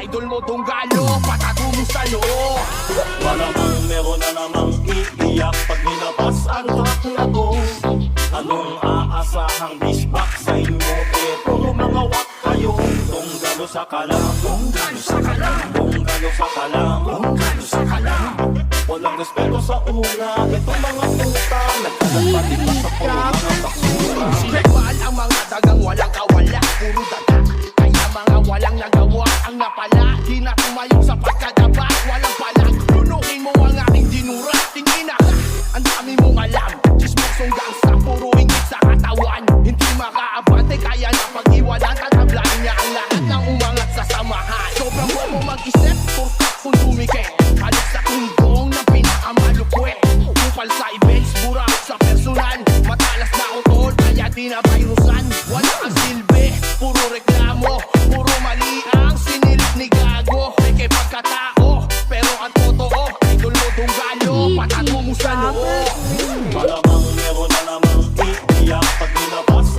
Idol mo tunggalo, patato mo sa loob. Malamang meron na namang iiyak pag nilabas ang track na to. Anong aasahang bisbak sa inyo? Puro mga wak kayo. Tunggalo sa kalam, tunggalo sa kalam, tunggalo sa kalam, tunggalo sa kalam. Walang respeto sa una, itong mga puta nagkakapati pa sa puro mga basura. Sinagwaan ang mga dagang walang kawala, puro daga. Kaya mga walang nagawa ang napala. Di na tumayo sa pagkadaba, walang palag. Lunukin mo ang aking dinura, tingin na ka. Ang dami mong alam, chismosong gangsta, puro ingit sa katawan. Hindi makaabante, kaya na pag-iwanan, tatablain niya ang lahat ng umangat sa samahan. Sobrang bobo mag-isip, turkap kung tumigil. Halos sa tunggong ng pinakamalupwe. Kupal sa events, burak sa personal. Matalas na utol, kaya di na virusan. Wala kang silbi, puro reklamo, puro mali ang sinilit ni Gago. Peke pagkatao, pero ang totoo, idol mo tunggalo, patato mo sa loob.